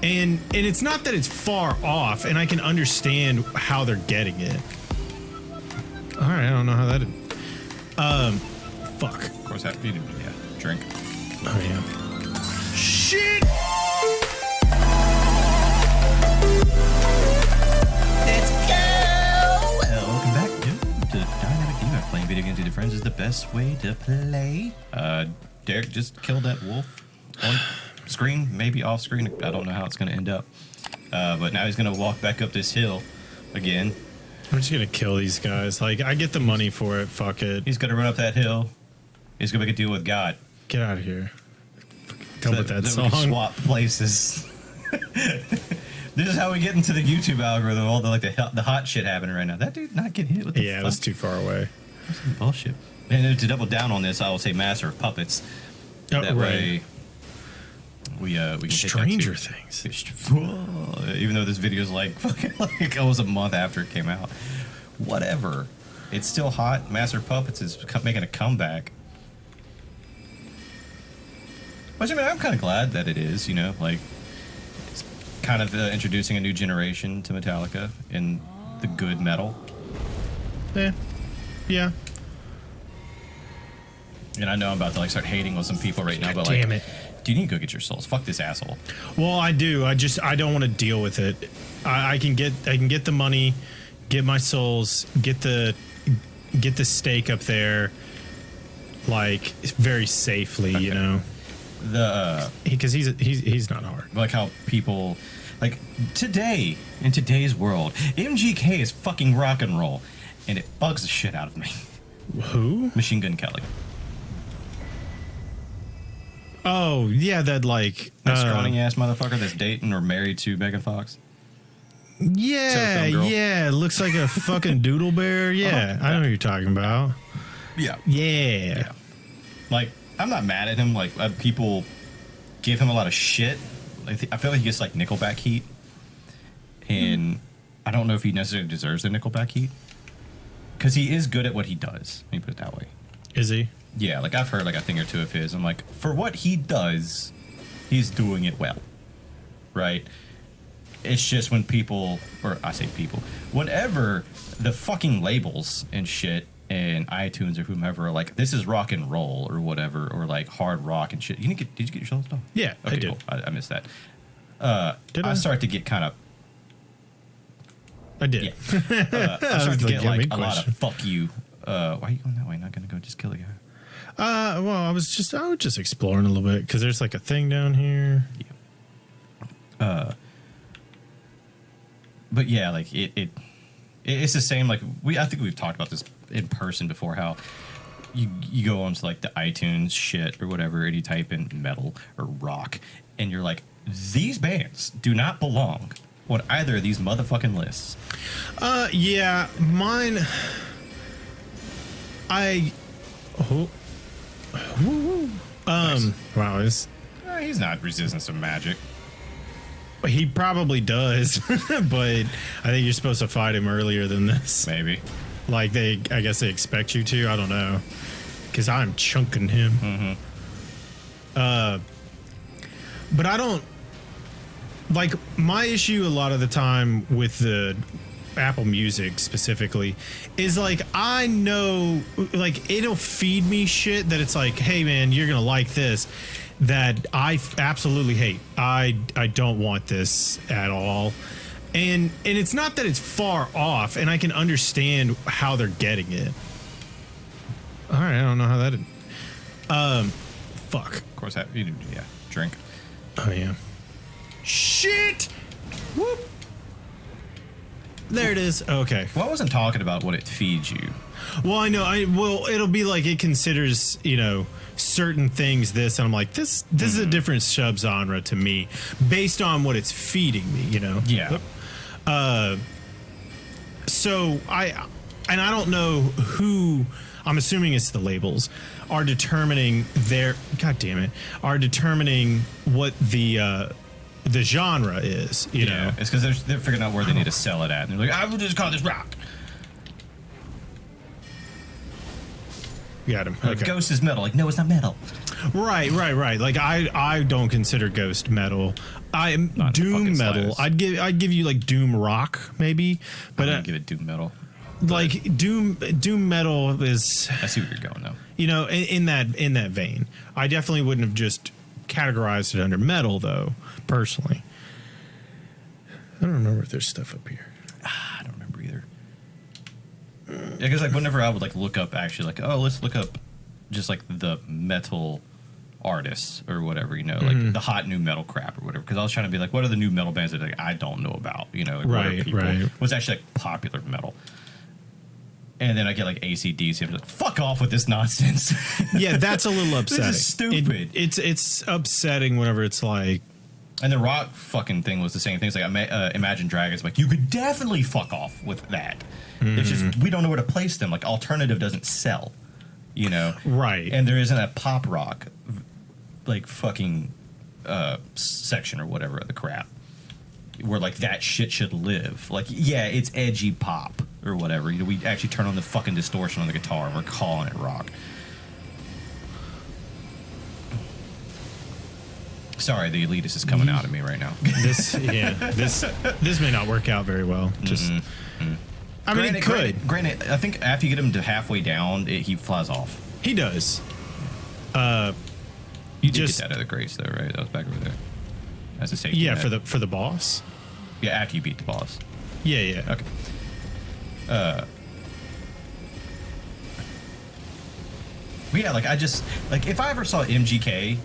And it's not that it's far off, and I can understand how they're getting it. All right, I don't know how that. Fuck. Of course, have to be drink. Oh yeah. Shit. Let's go. Welcome back to Dynamic Demon. Playing video games with your friends is the best way to play. Derek just killed that wolf on screen, maybe off screen. I don't know how it's going to end up. But now he's going to walk back up this hill again. I'm just going to kill these guys. Like, I get the money for it. Fuck it. He's going to run up that hill. He's going to make a deal with God. Get out of here. Come with that we song. can swap places. This is how we get into the YouTube algorithm. All the hot shit happening right now. That dude not getting hit with the Yeah, it was too far away. That's some bullshit. And to double down on this, I will say Master of Puppets. Oh, that right. way, we can Stranger take that Things. Whoa. Even though this video is like fucking like almost a month after it came out. Whatever. It's still hot. Master of Puppets is making a comeback. Which, I mean, I'm kind of glad that it is, you know, like, it's kind of introducing a new generation to Metallica in the good metal. Yeah. And I know I'm about to, like, start hating on some people right now, but, like, damn it. Do you need to go get your souls? Fuck this asshole. Well, I do. I don't want to deal with it. I can get the money, get my souls, get the stake up there, like, very safely, you know. Because he's not hard. Like how people, like, today, in today's world, MGK is fucking rock and roll, and it bugs the shit out of me. Who? Machine Gun Kelly. Oh, yeah, that, like... That scrawny ass motherfucker that's dating or married to Megan Fox. Yeah, looks like a fucking doodle bear. Yeah, I know what you're talking about. Yeah. Like, I'm not mad at him. Like, people give him a lot of shit. I feel like he gets, like, Nickelback heat. And I don't know if he necessarily deserves the Nickelback heat. Because he is good at what he does. Let me put it that way. Is he? Yeah, like, I've heard, like, a thing or two of his. I'm like, for what he does, he's doing it well. Right? It's just when people, or I say people, whenever the fucking labels and shit and iTunes or whomever are like, this is rock and roll or whatever, or like hard rock and shit. Did you get your shows done? Yeah, okay, I did. Cool. I missed that. I start to get kind of. I did. Yeah. I start to get like a lot of fuck you. Why are you going that way? Not gonna go just kill the guy. Well, I was just exploring a little bit because there's like a thing down here. Yeah. But yeah, like it's the same. Like I think we've talked about this in person before. How you go onto like the iTunes shit or whatever, and you type in metal or rock, and you're like, these bands do not belong on either of these motherfucking lists. Yeah, mine. Nice. Wow, He's not Resistance of Magic. he probably does, but I think you're supposed to fight him earlier than this. Maybe. Like I guess they expect you to. I don't know, because I'm chunking him. Mm-hmm. But I don't like my issue a lot of the time with the Apple Music specifically is like I know like it'll feed me shit that it's like, hey man, you're gonna like this, that I absolutely hate. I don't want this at all. And it's not that it's far off, and I can understand how they're getting it. All right, I don't know how that. Fuck. Of course, you didn't. Yeah, drink. Oh yeah. Shit. Whoop. There it is. Okay. Well, I wasn't talking about what it feeds you. Well, I know. Well, it'll be like it considers, you know, certain things this, and I'm like, this is a different subgenre to me, based on what it's feeding me, you know. Yeah. So I don't know who. I'm assuming it's the labels are determining are determining what the genre is, you know. It's because they're figuring out where they need to sell it at, and they're like, I will just call this rock. Got him. Okay. Ghost is metal. Like, no, it's not metal. Right. Like I don't consider ghost metal. I'm Not the doom fucking metal. slightest. I'd give you like doom rock maybe, but I'm gonna give it doom metal. like doom metal is, I see where you're going though. you know, in that vein. I definitely wouldn't have just categorized it under metal though, personally. I don't remember if there's stuff up here. I don't remember either. Yeah, because like whenever I would like look up actually like, oh, let's look up just like the metal artists or whatever, you know, like the hot new metal crap or whatever. Because I was trying to be like, what are the new metal bands that like, I don't know about, you know, like, what are Right, people, right. what's actually like popular metal. And then I get like AC/DC. I'm like, fuck off with this nonsense. Yeah, that's a little upsetting. This is stupid. It's upsetting whenever it's like, And the rock fucking thing was the same thing. It's like Imagine Dragons. Like you could definitely fuck off with that. It's just we don't know where to place them. Like alternative doesn't sell, you know. Right. And there isn't a pop rock, like fucking section or whatever of the crap, where like that shit should live. Like yeah, it's edgy pop or whatever. You know, we actually turn on the fucking distortion on the guitar and we're calling it rock. Sorry, the elitist is coming out of me right now. this may not work out very well. Just I mean, it could. Granted, I think after you get him to halfway down, he flies off. He does. You did Just- get that other grace though, right? That was back over there. As a safety. Yeah, net. for the boss. Yeah, after you beat the boss. Yeah. Okay. But yeah, like I just like if I ever saw MGK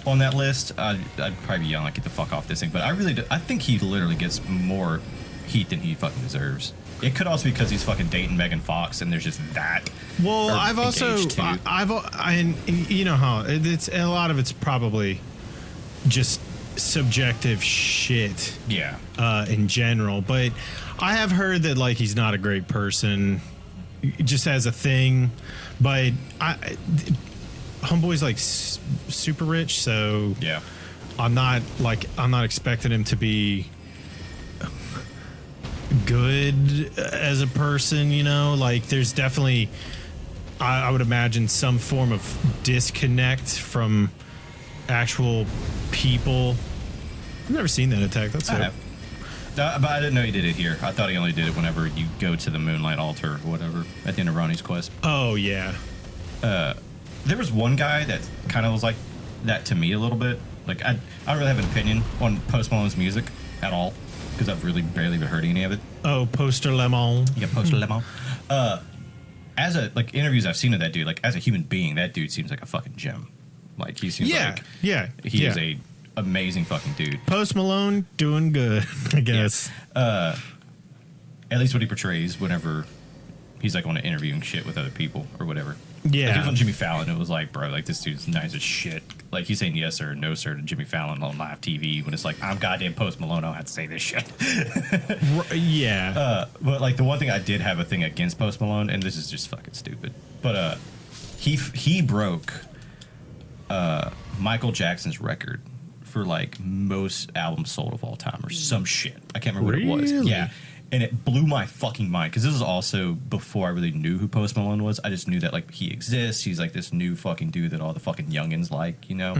on that list, I'd probably be yelling like, "Get the fuck off this thing!" But I think he literally gets more heat than he fucking deserves. It could also be because he's fucking dating Megan Fox, and there's just that. Well, Or I've also engaged to. I you know how it's a lot of it's probably just subjective shit Yeah. in general, but I have heard that like he's not a great person just as a thing, but Homeboy's like super rich, so Yeah. I'm not expecting him to be good as a person, you know? Like there's definitely I would imagine some form of disconnect from actual people. I've never seen that attack. That's I it. have. But I didn't know he did it here. I thought he only did it whenever you go to the Moonlight Altar or whatever at the end of Ronnie's quest. Oh yeah. There was one guy that kind of was like that to me a little bit. Like I don't really have an opinion on Post Malone's music at all because I've really barely been heard any of it. Oh, Poster Lemon. Yeah, Post Lemon. As a like interviews I've seen of that dude, like as a human being, that dude seems like a fucking gem. Like he seems like he is a amazing fucking dude. Post Malone doing good, I guess. At least what he portrays whenever he's like on an interviewing shit with other people or whatever. Yeah. Like he was on Jimmy Fallon. It was like, bro, like this dude's nice as shit. Like he's saying yes sir, no sir to Jimmy Fallon on live TV when it's like I'm goddamn Post Malone. I don't have to say this shit. Yeah. But like the one thing I did have a thing against Post Malone, and this is just fucking stupid. But he broke Michael Jackson's record for like most albums sold of all time or some shit. I can't remember what it was. Really? Yeah. And it blew my fucking mind because this is also before I really knew who Post Malone was. I just knew that like he exists. He's like this new fucking dude that all the fucking youngins like, you know.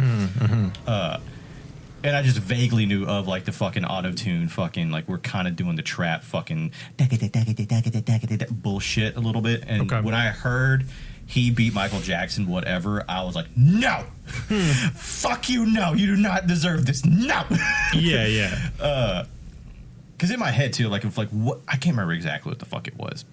And I just vaguely knew of like the fucking auto tune, fucking like we're kind of doing the trap, fucking bullshit a little bit. And Okay. when I heard he beat Michael Jackson, whatever, I was like, no, fuck you, no, you do not deserve this, no. yeah. Because in my head too, like if like what I can't remember exactly what the fuck it was.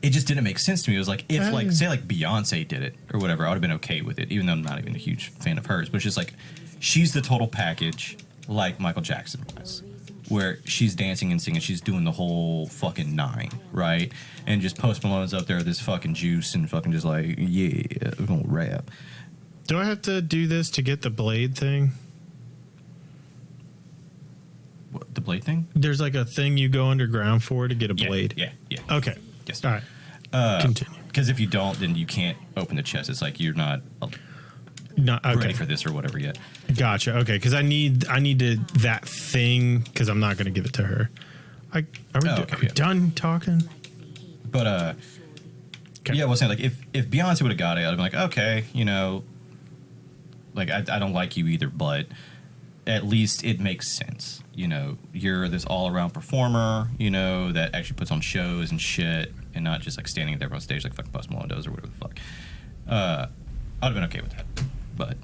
It just didn't make sense to me. It was like if like say like Beyonce did it or whatever, I would have been okay with it, even though I'm not even a huge fan of hers. But it's just like she's the total package, like Michael Jackson was, where she's dancing and singing, she's doing the whole fucking nine, right? And just Post Malone's up there with this fucking juice and fucking just like yeah, we're gonna rap. Do I have to do this to get the blade thing? What, the blade thing? There's like a thing you go underground for to get a blade. Yeah. Okay. Yes. All right. Continue. Because if you don't, then you can't open the chest. It's like you're not Not okay. ready for this or whatever yet. Gotcha. Okay, because I needed that thing because I'm not going to give it to her. Are we done talking? But Okay. yeah, I was saying like if Beyonce would have got it, I'd have been like, okay, you know, Like, I don't like you either, but at least it makes sense. You know, you're this all-around performer, you know, that actually puts on shows and shit, and not just like standing there on stage like fucking Post Malone does or whatever the fuck. I'd have been okay with that, but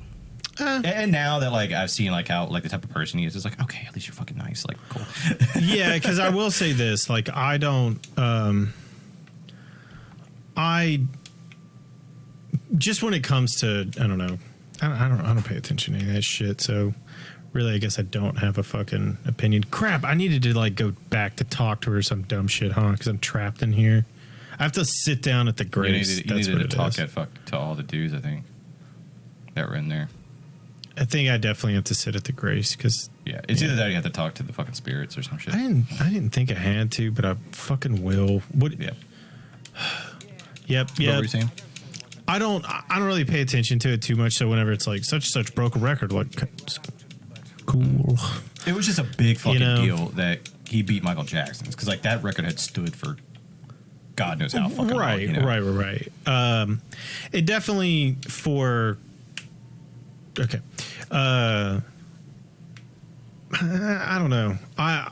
and now that like I've seen like how like the type of person he is, it's like, okay, at least you're fucking nice, like cool. Yeah, because I will say this, like I don't, I just when it comes to I don't know, I don't pay attention to any of that shit, so. Really, I guess I don't have a fucking opinion. Crap, I needed to like go back to talk to her or some dumb shit, huh? Because I'm trapped in here. I have to sit down at the Grace. You needed to talk to all the dudes, I think, that were in there. I think I definitely have to sit at the Grace because yeah, it's either that or you have to talk to the fucking spirits or some shit. I didn't think I had to, but I fucking will. What? Yeah. Yep. What were you saying? I don't really pay attention to it too much. So whenever it's like such broke a record, like. Cool. It was just a big fucking deal that he beat Michael Jackson's because like that record had stood for God knows how fucking long, you know? Right. It definitely for okay. I don't know. I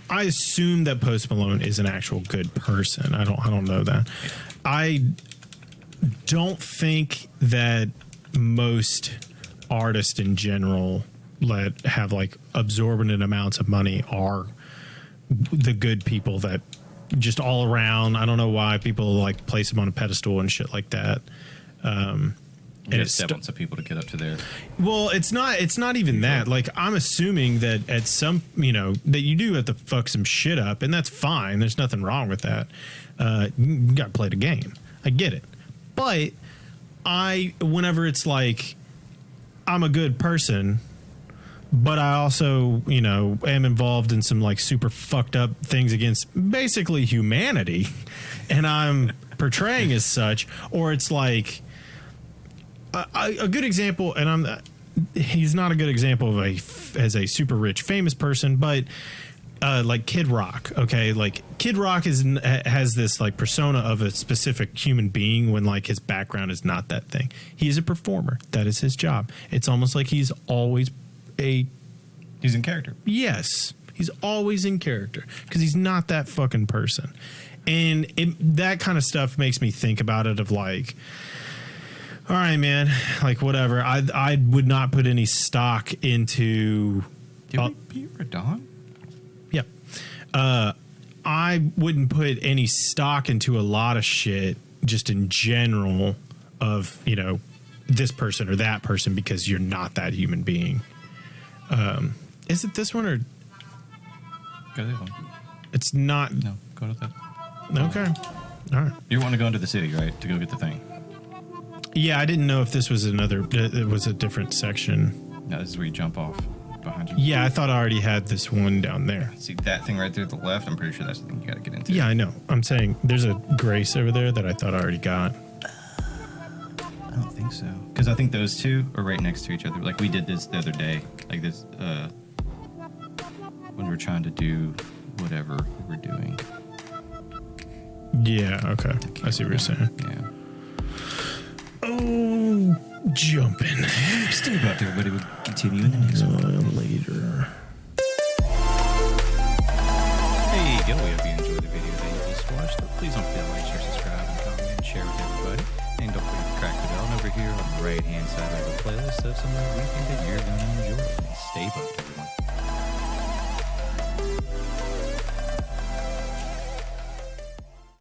assume that Post Malone is an actual good person. I don't know that. I don't think that most artists in general that have like absorbent amounts of money are the good people that just all around. I don't know why people like place them on a pedestal and shit like that. And it's step on some people to get up to there. Well, it's not even that. Like I'm assuming that at some, that you do have to fuck some shit up, and that's fine. There's nothing wrong with that. You got to play the game. I get it. But whenever it's like I'm a good person, but I also, am involved in some like super fucked up things against basically humanity, and I'm portraying as such, or it's like a good example, and he's not a good example of as a super rich famous person, but like Kid Rock, okay, like Kid Rock has this like persona of a specific human being when like his background is not that thing. He is a performer. That is his job. It's almost like he's always he's in character. Yes, he's always in character because he's not that fucking person, and that kind of stuff makes me think about it of like, all right, man, like whatever. I would not put any stock into. Did we beat Radon? Yeah, I wouldn't put any stock into a lot of shit just in general of this person or that person because you're not that human being. Is it this one or? Go to this one. It's not. No, go to that. Okay. All right. You want to go into the city, right, to go get the thing? Yeah, I didn't know if this was it was a different section. No, this is where you jump off behind you. Yeah, I thought I already had this one down there. See that thing right there to the left? I'm pretty sure that's the thing you got to get into. Yeah, I know. I'm saying there's a Grace over there that I thought I already got. I don't think so. Because I think those two are right next to each other. Like we did this the other day. Like this, when we were trying to do whatever we were doing. Yeah, okay. I see what you're saying. Yeah. Oh, jumping. Stay about there, everybody. We'll continue in the next one. Later. Hey, yo, we hope you enjoyed the video that you just watched. Please don't forget to like, share, subscribe, and comment, and share with everybody. And don't forget to crack the bell. And over here on the right-hand side of the playlist of something we think that you're going to enjoy. Stay pumped, everyone.